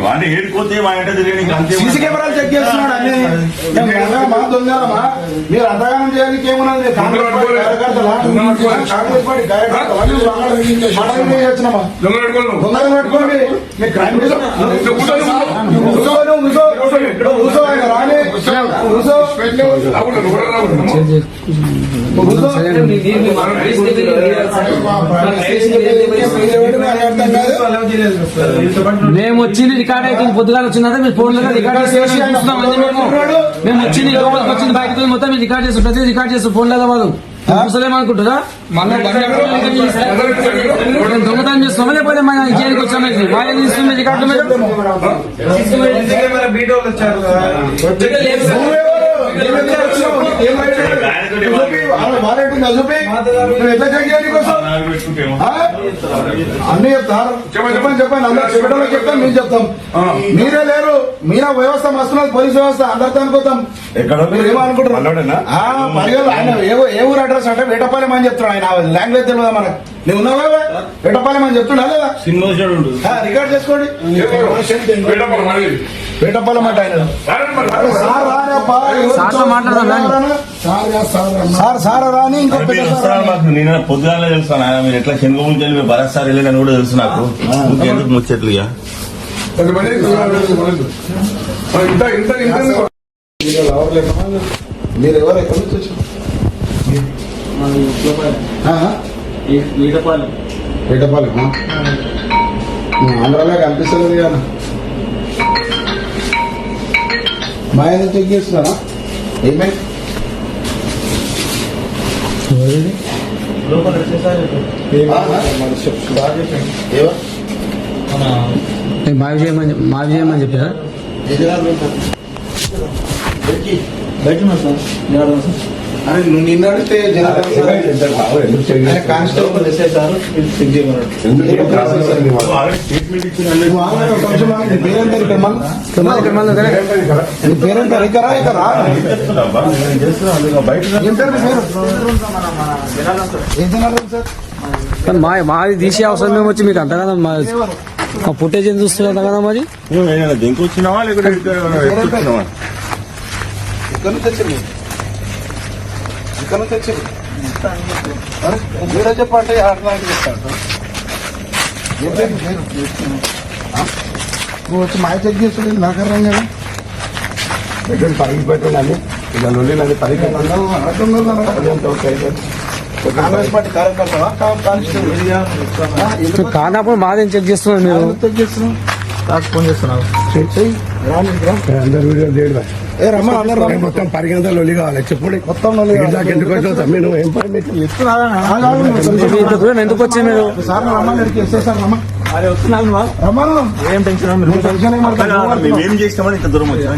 అంటే ఏడుకోతే మా ఇంట తిరిగి సీసీ కెమెరాలు చెక్ చేస్తున్నాడు అన్ని మా దొంగలమా మీరు అంతగానం చేయడానికి ఏమున్నది కాంగ్రెస్ పార్టీ కార్యకర్తలు దొంగలు పెట్టుకోండి మీ క్రైమ్ మేము వచ్చింది రికార్డ్ అయితే పొద్దుగా వచ్చిందంటే మీరు ఫోన్ లో రికార్డ్ చేసి మేము వచ్చింది లోపలికి వచ్చింది బయటకు మొత్తం మీరు రికార్డ్ చేస్తాం ప్రతి రికార్డ్ చేస్తాం ఫోన్ లేదా వాళ్ళు చూసలేమనుకుంటారా దొంగతనం చేస్తున్నామా లేకపోతే మన ఇంకేనికి వచ్చాము బాగా తీస్తుంది రికార్డు మీద అన్ని చెప్తారు చెప్పండి అందరు చెప్పడం చెప్తాం మేము చెప్తాం మీరే లేరు మీరా వ్యవస్థ వస్తున్నది పోలీస్ వ్యవస్థ అందరితో అనుకుంటాం ఏమనుకుంటారు ఆయన ఏ ఊరు అడ్రస్ అంటే వేటపాలెం అని చెప్తున్నాడు ఆయన లాంగ్వేజ్ తెలియదా మనకు నువ్వు ఉన్నావా వేటపాలెం అని చెప్తున్నా లేదా రికార్డ్ చేసుకోండి వేటపాలెం అంటే ఆయన సార్ రాని ఇంకో నేను పొద్దుగానే తెలుస్తాను ఆయన మీరు ఎట్లా శనగములు చెల్లి మీరు భరత్ సార్ వెళ్ళని కూడా తెలుసు నాకు ఎందుకు ముచ్చట్లు ఇక మీరు ఎవరు ఎక్కడి నుంచి వచ్చారు వేటపాలెం ఆంధ్రాలో కనిపిస్తలేదు కదా మా ఆయన చెక్ చేస్తున్నారా ఏమై మావి చేయమని చెప్పారా అరే నువ్వు నిన్న అడిగితే కానిస్టేబుల్ ఎస్ఐ సార్ చెక్ చేయమన్నాడు పేరెంత రికరా ఇక్కడ మాది తీసే అవసరం మేము వచ్చి మీకు అంత కదా మా ఫుటేజ్ ఏం చూస్తున్నారు కదా మరి దింకు వచ్చినావా లేకపోతే ఇక్కడ నుంచి వచ్చింది ఇక్కడ నుంచి వచ్చింది మీరే చెప్పండి ఆడడానికి చెప్తాను నువ్వు వచ్చి మాయ చెక్ చేస్తుంది నాకర్రం కదా ఎక్కడ పరికి పెట్టండి ఇలా నుండి నన్ను పరికి కాంగ్రెస్ పార్టీ కార్యకర్తవా కానిస్టేబుల్ కానప్పుడు మాదేం చెక్ చేస్తున్నారు మీరు చెక్ చేస్తున్నావు ఫోన్ చేస్తున్నావు అందరు వీడియో చేయడం మొత్తం పరిగెంత లొల్లి కావాలి చెప్పుడి మొత్తం ఎందుకు వచ్చావు మీరు ఏం పర్మిషన్ ఎందుకు వచ్చి మీరు సార్ ఏం టెన్షన్ చేస్తామని ఇంత దూరం వచ్చినా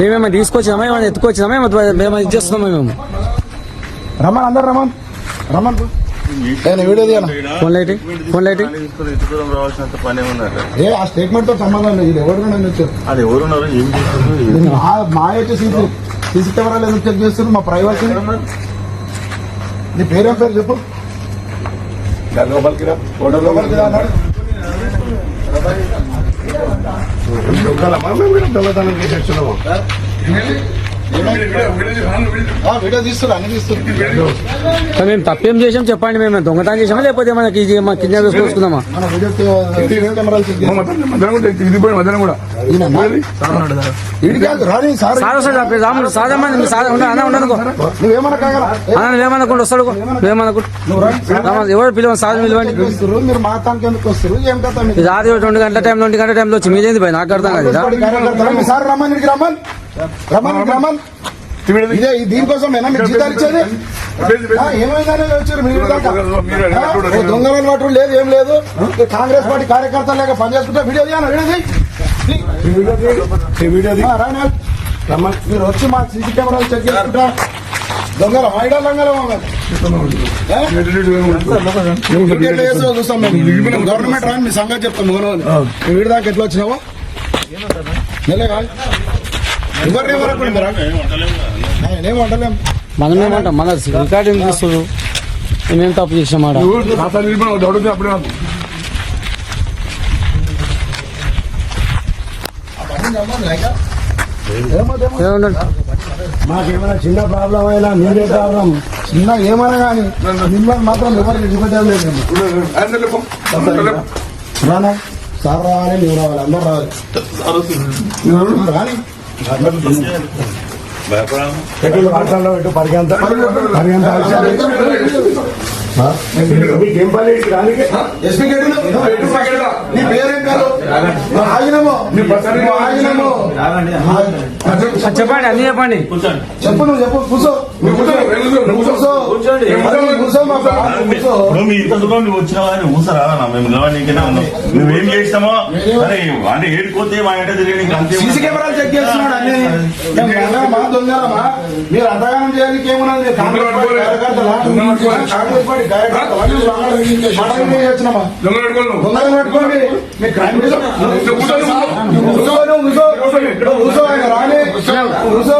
మేమేమో తీసుకొచ్చినామా ఏమైనా ఎత్తుకొచ్చినామా మేము ఇది చేస్తున్నామా మేము రమన్ అందరు రమన్ వీడియో ఫోన్ లైట్ రావాల్సినంత పని ఉన్నారు ఆ స్టేట్మెంట్ తో సంబంధం లేదు ఎవరు వచ్చారు అది ఎవరున్నారు ఏం చేస్తారు మా అయితే సీసీ కెమెరాలు ఎందుకు చెక్ చేస్తున్నారు మా ప్రైవసీ నీ పేరేం పేరు చెప్పు లోపలికి దొంగతనం చేసేస్తున్నాము వీడియో తీస్తున్నా అన్ని తీస్తున్నా మేము తప్పేం చేసాం చెప్పండి మేము దొంగతనం చేసామా లేకపోతే మనకి కిడ్నాప్ చేసుకుందామా నువ్వేమనుకోండి వస్తాడు ఎవరు పిలవండి సార్ పిలవండి మీరు మాతానికి ఎందుకు వస్తారు ఏం కదా రాత్రి 2 గంటల టైంలో వచ్చి మీదేంది పోయి నాకు అర్థం కాదు సార్ రమన్ ఇదే దీనికోసం మీకు జీతాలు ఇచ్చేది ఏమైందని వచ్చారు మీరు దొంగల వాటి లేదు ఏం లేదు కాంగ్రెస్ పార్టీ కార్యకర్తలు లేక పనిచేసుకుంటే వీడియో రమన్ మీరు వచ్చి మా సీసీ కెమెరాలు చెక్ చేసుకుంటా దొంగల మైడా దొంగల చూస్తాం మేము గవర్నమెంట్ రాని మీ సంగతి చెప్తాం వీడి దాకా ఎట్లా వచ్చినావో మనమేమంటాం మన రికార్డింగ్ చేస్తారు మేమేం తప్పు చేసామాట ఏమంటారు? మాకేమైనా చిన్న ప్రాబ్లం అయినా మీరే ప్రాబ్లం చిన్న ఏమైనా కానీ మిమ్మల్ని మాత్రం ఎవరికి విడిచిపెట్టడం లేదు. రానా సార్ రావాలి, నువ్వు రావాలి, అందరూ రావాలి కానీ భయపడాలి. రాష్ట్రంలో పెట్టు పరిగంత మీకేం పని ఎస్పీ నీ పేరేం కాదు ఆగినమో ఆగినమో చెప్పండి, అన్ని చెప్పండి. చెప్పు, నువ్వు చెప్పు, కూర్చో కూర్చో మా కూర్చో. ఇప్పుడు మీ ఇంత దూరం నువ్వు వచ్చినావా అని ఊసరా మేము నీకైనా ఉన్నాం. నువ్వేం చేస్తామో సరే అంటే ఏడుకోతే మా ఇంట తిరిగి నీకు అంతే. సీసీ కెమెరాలు చెక్ చేస్తున్నాడు అన్ని. మా దొంగలమా మీరు అంతగానం చేయడానికి ఏమన్నది? మీరు కాంగ్రెస్ పార్టీ కార్యకర్తలా? కాంగ్రెస్ పార్టీ కార్యకర్తలా? వచ్చినామా దొంగలు పట్టుకోండి. మీ క్రైమ్ కూర్చో ఆయన రాని కూర్చో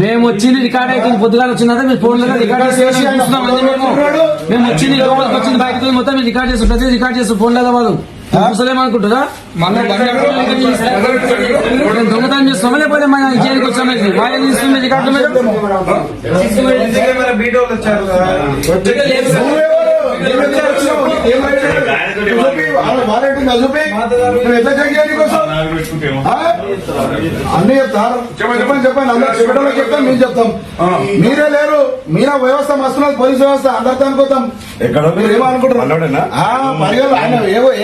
మేము వచ్చింది రికార్డ్ అవుతుంది. పొద్దుగాల వచ్చిందంటే మీరు ఫోన్ లో రికార్డ్ చేసి చూస్తున్నాం. మేము వచ్చింది లోపలికి వచ్చింది బయటకు మొత్తం మీరు రికార్డ్ చేస్తాం. ప్రతి రికార్డ్ చేస్తాం ఫోన్ లేదా వాళ్ళు చూసలేమనుకుంటారా? మేము దొంగతనం చేస్తున్నామా లేకపోతే మన ఇంటికి వచ్చాము? బాగా తీసుకున్న రికార్డు మీద అన్ని చెప్తారు. చెప్పండి అందరు చెప్పడంలో చెప్తాం, మేము చెప్తాం. మీరే లేరు, మీనా వ్యవస్థ మస్తున్నది, పోలీస్ వ్యవస్థ అందరితో అనుకుంటాం. మీరు ఏమనుకుంటారు? పరిగెలు ఆయన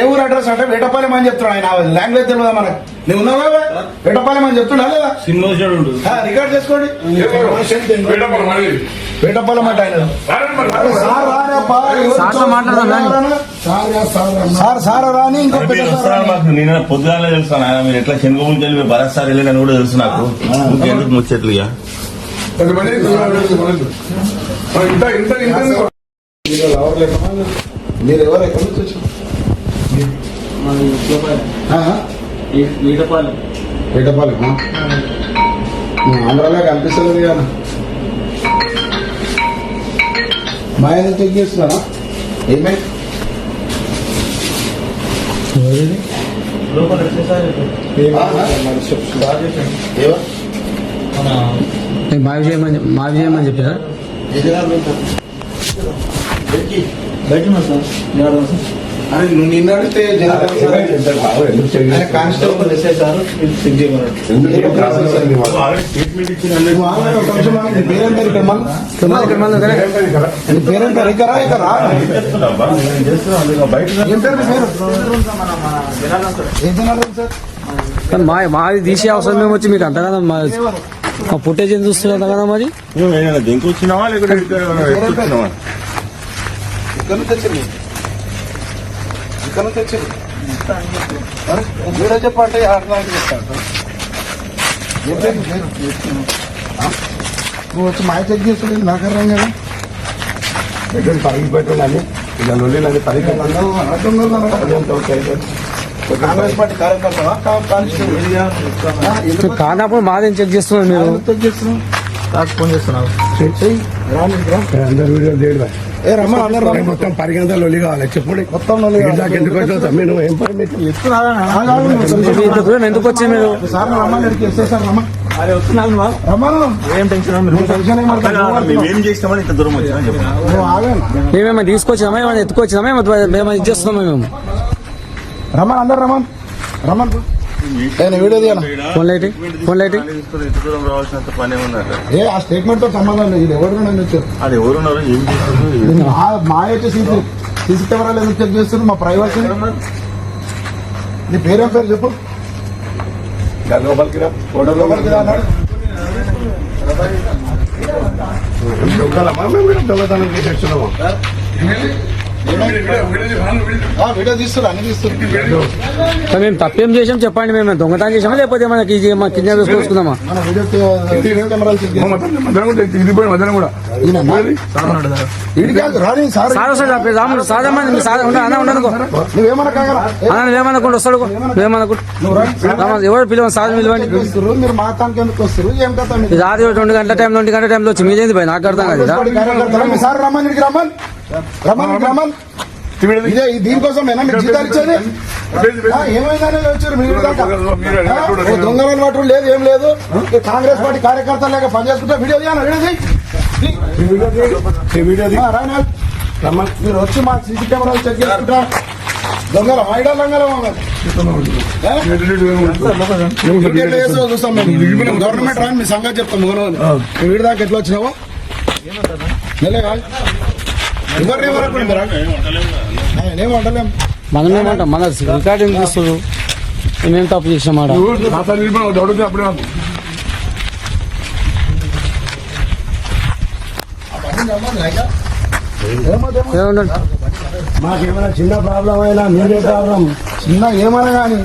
ఏ ఊరు అడ్రస్ అంటే వేటపాలెం అని చెప్తున్నాడు. ఆయన లాంగ్వేజ్ తెలియదా మనకు? నువ్వు ఉన్నావా? వేటపాలెం అని చెప్తున్నా లేదా? రికార్డ్ చేసుకోండి. వేటపాలెం అంటే ఆయన సార్ రాని ఇంకో నేను పొద్దుగానే తెలుస్తాను ఆయన మీరు ఎట్లా శనగములు చెల్లి భరత్ సార్ వెళ్ళినని కూడా తెలుసు నాకు. ఎందుకు ముచ్చట్లు ఇక మీరు ఎవరు ఎక్కడి నుంచి వచ్చారు? వేటపాలెం ఆంధ్రాలో కనిపిస్తుంది కదా. మా ఏదో చెక్ చేస్తున్నారా? ఏమై మావి చేయమని చెప్పారా? అరే నువ్వు నిన్న అడిగితే కానిస్టేబుల్ మాది తీసే అవసరం మేము వచ్చి మీకు అంతగా మా ఫుటేజ్ ఏం చూస్తున్నారు కదా మరి? దేనికి వచ్చినావా లేకపోతే మీరే చెప్పంటే నువ్వు వచ్చి మాయ చెక్ చేస్తుంది నాకు అర్థం కదా. పరికి పెట్టాలని ఇలా నొల్లి పరికి కాంగ్రెస్ పార్టీ కార్యకర్తవా కానిస్టేబుల్ కానప్పుడు మాదేం చెక్ చేస్తున్నారు మీరు? చెక్ చేస్తున్నావు ఫోన్ చేస్తున్నావు అందరు వీడియో చేయడం. ఏ రమ్మ అందరు మొత్తం పరిగంత లొల్లి కావాలి చెప్పండి. మొత్తం ఎందుకు వచ్చావు తమ్మి? నువ్వు ఏం పని ఇంత దూరం ఎందుకు వచ్చి మీరు? సార్ రమ్మని సార్ రమ్మ మేమేం చేస్తామని ఇంత దూరం వచ్చినా చెప్పండి. మేమేమో తీసుకొచ్చినామా ఏమైనా ఎత్తుకొచ్చినామా మేము ఇది చేస్తున్నామా? మేము రమ్మన్ అందరు రమ్మన్ వీడియో తీయాలి. ఫోన్ లైట్ ఇంత దూరం రావాల్సినంత పని ఏమన్నారు? ఏ ఆ స్టేట్మెంట్ తో సంబంధం లేదు. ఎవరు వచ్చారు? అది ఎవరున్నారు ఏం చేస్తారు? మా అయితే సీసీ కెమెరాలు ఎందుకు చెక్ చేస్తున్నారు? మా ప్రైవసీ. నీ పేరేం పేరు చెప్పు. లోపలికి రా అన్నాడు. దొంగతనం చేసి వీడియో తీస్తున్నారు అన్ని తీస్తున్నారు కానీ మేము తప్పేం చేసాం చెప్పండి, మేము దొంగతనం చేసామా లేకపోతే మనకి కిడ్నాప్ చేసుకుందామా? మన వీడియో కెమెరాలు చెక్ మధ్యాహ్నం కూడా వీడి కాదు రాని సార్ సార్ వస్తాడు రాముడు సాధమని అన్న ఉండనుకో నువ్వేమన్నా కాగల అన్న ఏమనుకుంటూ వస్తాడు నువ్వేమనుకుంటు ఎవరు పిలవండి సార్ పిలవండి. వస్తారు మీరు మాతానికి ఎందుకు వస్తారు ఏం కథ మీకు? ఇది రాత్రి 2 గంటల టైంలో వచ్చి మీదేంది భయ నాకు అర్థం కాదు. కార్యకర్తలు మీ సార్ రమ్మని ఇక్కడికి రమ్మని ఇదే దీనికోసమేనా మీకు జీతాలు ఇచ్చేది? ఏమైందనేది వచ్చారు మీరు దాకా దొంగలను పట్టు లేదు ఏం లేదు. కాంగ్రెస్ పార్టీ కార్యకర్తలు లేక పనిచేసుకుంటే వీడియో రానా మీరు వచ్చి మా సీసీ కెమెరాలు చెక్ చేసుకుంటా. దొంగల మైడా దొంగల చూస్తాం మేము గవర్నమెంట్ రాని మీ సంగతి చెప్తాం. వీడి దాకా ఎట్లా వచ్చినావో ఎవరిని ఏమంటలేం. మనం ఏమంటాం మన రికార్డింగ్ చేస్తారు మేమేం తప్పు చేసామాట. అప్పుడే మాకేమైనా చిన్న ప్రాబ్లం అయినా మీరే ప్రాబ్లం చిన్న ఏమైనా కానీ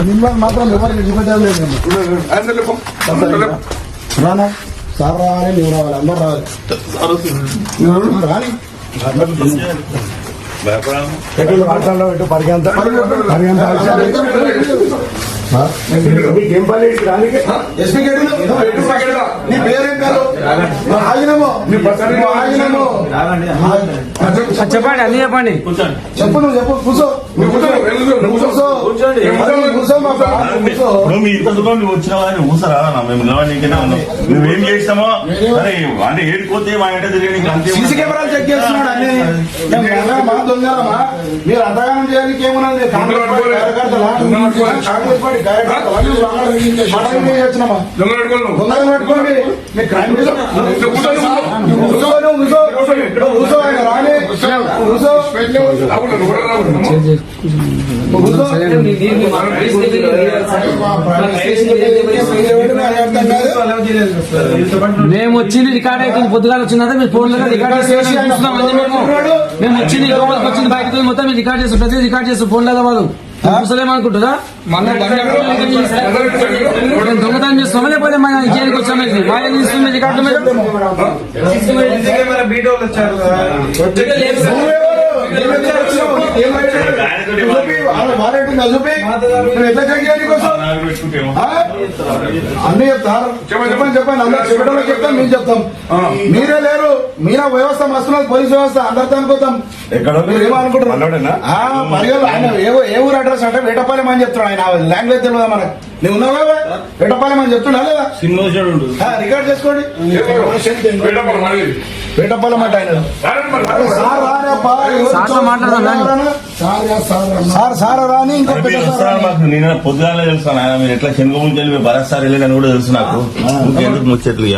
మిమ్మల్ని మాత్రం ఎవరికి చూపెట్టడం లేదు. రానా సార్ రావాలి నువ్వు రావాలి అందరు రావాలి రాని వార్తల్లో ఇటు పరిగంత ఏం పని రానికి ఎస్పీ నీ పేరేం కాదు ఆగినమో చెప్పండి అన్ని చెప్పండి. చెప్పు నువ్వు చెప్పు కూర్చో కూర్చో ఇప్పుడు మీ ఇంత దూరం నువ్వు వచ్చినావా అని ఊసరా మేము నిలవడానికైనా ఉన్నాం. నువ్వేం చేస్తామో అరే అంటే ఏడుకోతే మా ఇంట తిరిగి అంతే. సీసీ కెమెరాలు చెక్ చేస్తున్నాడు అన్ని మా దొంగలమా మీరు అంతగానం చేయడానికి ఏమన్నది? కాంగ్రెస్ పార్టీ కార్యకర్తలా కాంగ్రెస్ పార్టీ కార్యకర్తలా వచ్చినామా దొంగలను పట్టుకోండి మీ క్రైమ్ రాని మేము వచ్చింది రికార్డ్ అవుతుంది. పొద్దుగాల వచ్చిందంటే మీరు ఫోన్ లో రికార్డ్ చేసి చూస్తున్నాం. మేము వచ్చింది లోపలికి వచ్చింది బయటకు మొత్తం మీరు రికార్డ్ చేస్తాం. ప్రతి రికార్డ్ చేస్తాం ఫోన్ లేదా వాళ్ళు ముసలేమనుకుంటారా? దొంగతనం చేస్తామా లేకపోతే మన ఇంటికి వచ్చాము వాళ్ళు ఇస్తుంది రికార్డు మీద అన్ని చెప్తారు. చెప్పండి అందరు చెప్పడంలో చెప్తాం మేము చెప్తాం. మీరే లేరు మీరా వ్యవస్థ మస్తున్నది పోలీస్ వ్యవస్థ అందరితో అనుకోతాం. మీరు ఏమనుకుంటారు? పరిగెలు ఆయన ఏ ఊరు అడ్రస్ అంటే వేటపాలెం అని చెప్తున్నాడు. ఆయన లాంగ్వేజ్ తెలియదా మనకు? నువ్వు ఉన్నావా వేటపాలెం అని చెప్తున్నా లేదా? రికార్డ్ చేసుకోండి. వేటపాలెం అంటే ఆయన సార్ రాని ఇంకో నేను పొద్దుగానే తెలుస్తాను ఆయన మీరు ఎట్లా శనగములు చెల్లి భరత్సారి వెళ్ళిందని కూడా తెలుసు నాకు. ఎందుకు ముచ్చట్లు ఇక